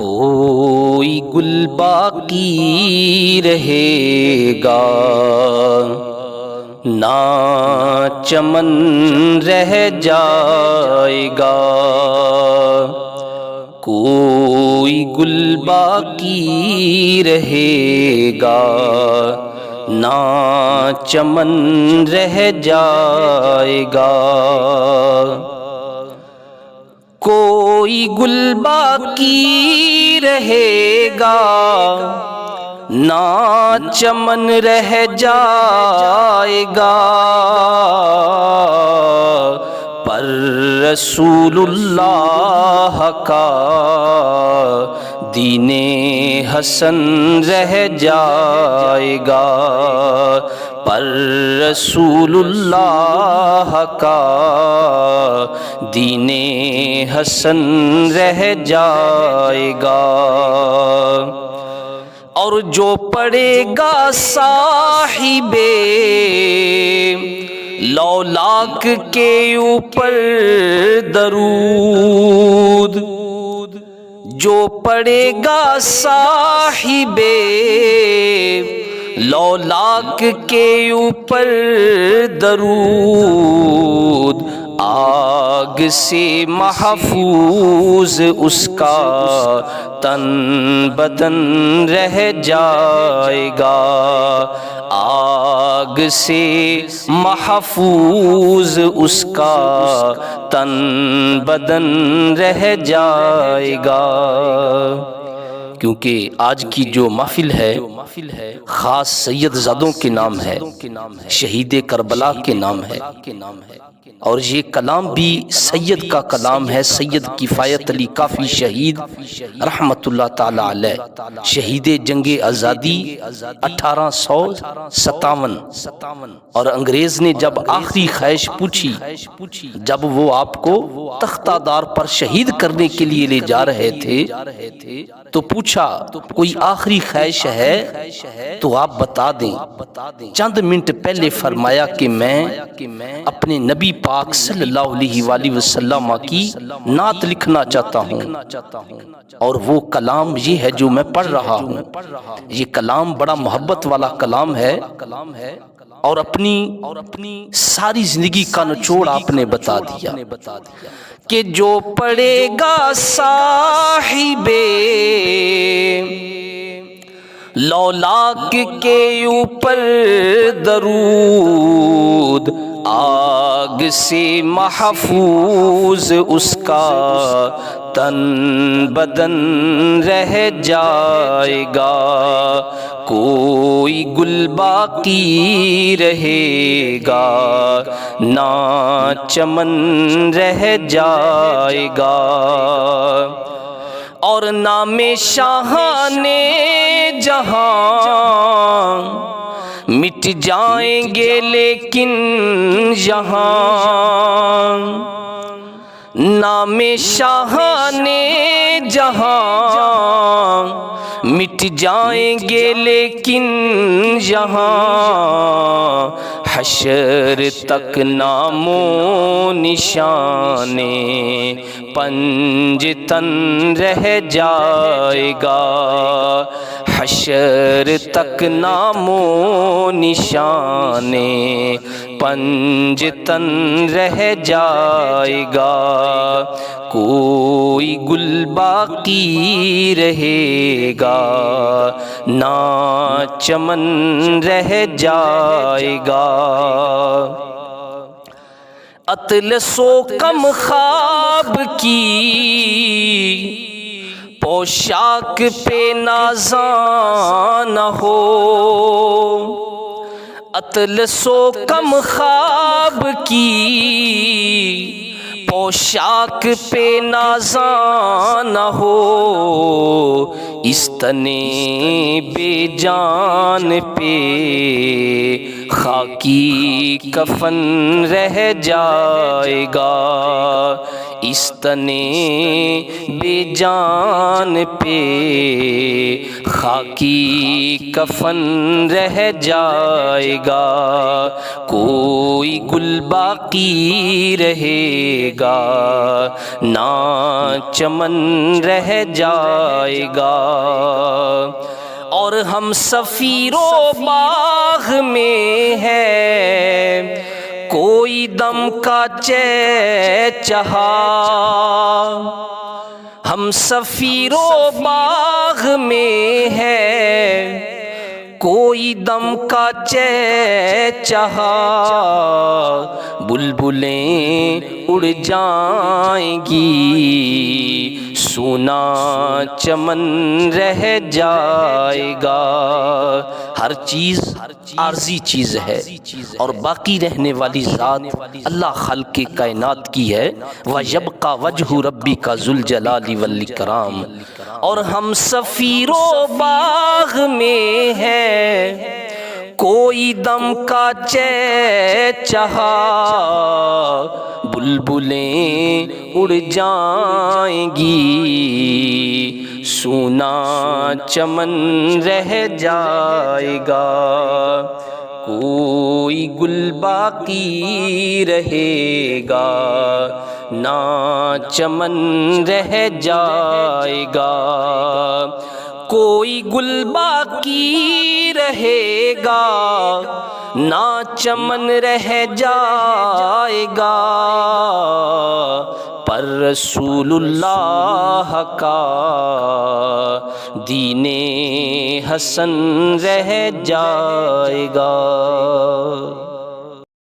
کوئی گل باقی رہے گا نہ چمن رہ جائے گا، کوئی گل باقی رہے گا نہ چمن رہ جائے گا، کوئی گل باقی رہے گا نہ چمن رہ جائے گا، پر رسول اللہ کا دین حسن رہ جائے گا، پر رسول اللہ کا دین حسن رہ جائے گا، اور جو پڑھے گا صاحب لولاک کے اوپر درود، جو پڑھے گا صاحب لولاک کے اوپر درود، آگ سے محفوظ اس کا تن بدن رہ جائے گا، آگ سے محفوظ اس کا تن بدن رہ جائے گا، کیونکہ آج کی جو محفل ہے خاص سید زادوں کے نام ہے، شہید کربلا کے نام ہے، اور یہ کلام بھی سید کا کلام ہے، سید کفایت علی کافی شہید رحمت اللہ تعالی علیہ، شہید جنگ آزادی 1857، اور انگریز نے جب آخری خواہش پوچھی، جب وہ آپ کو تختہ دار پر شہید کرنے کے لیے لے جا رہے تھے تو پوچھا کوئی آخری خواہش ہے تو آپ بتا دیں، چند منٹ پہلے فرمایا کہ میں اپنے نبی پاک صلی اللہ علیہ وآلہ وسلم کی نعت لکھنا چاہتا ہوں، اور وہ کلام یہ ہے جو میں پڑھ رہا ہوں، یہ کلام بڑا محبت والا کلام ہے، اور اپنی ساری زندگی کا نچوڑ آپ نے بتا دیا کہ جو پڑھے گا صاحب لولاک کے اوپر درود، آگ سے محفوظ اس کا تن بدن رہ جائے گا، کوئی گل باقی رہے گا نہ چمن رہ جائے گا، اور نام شاہان جہاں مٹ جائیں گے لیکن یہاں، نام شاہان جہاں مٹ جائیں گے لیکن یہاں، حشر تک نام و نشان پنج تن رہ جائے گا، حشر تک نام و نشان پنج تن رہ جائے گا، کوئی گل باقی رہے گا نہ چمن رہ جائے گا، اطلس و کم خواب کی پوشاک پہ نازاں نہ ہو، اطلس و کم خواب کی پوشاک پہ نازاں نہ ہو، اس تنے بے جان پہ خاکی کفن رہ جائے گا، اس تنے بے جان پہ خاکی کفن رہ جائے گا، کوئی گل باقی رہے گا نہ چمن رہ جائے گا۔ اور ہم سفیر و باغ میں ہے کوئی دم کا چہچہا، ہم سفیر و باغ میں ہے کوئی دم کا چہچہا، بلبلیں اڑ جائیں گی سونا چمن رہ جائے گا۔ ہر چیز عارضی چیز ہے اور باقی رہنے والی ذات اللہ خالق کائنات کی ہے۔ وَيَبْقَى وَجْهُ رَبِّكَ ذُو الْجَلَالِ وَالْإِكْرَامِ۔ اور ہم سفیر و باغ میں ہے کوئی دم کا چہچہا، بلبلیں اڑ جائیں گی سونا چمن رہ جائے گا، کوئی گل باقی رہے گا نہ چمن رہ جائے گا، کوئی گل باقی رہے گا نہ چمن رہ جائے گا، پر رسول اللہ کا دین حسن رہ جائے گا۔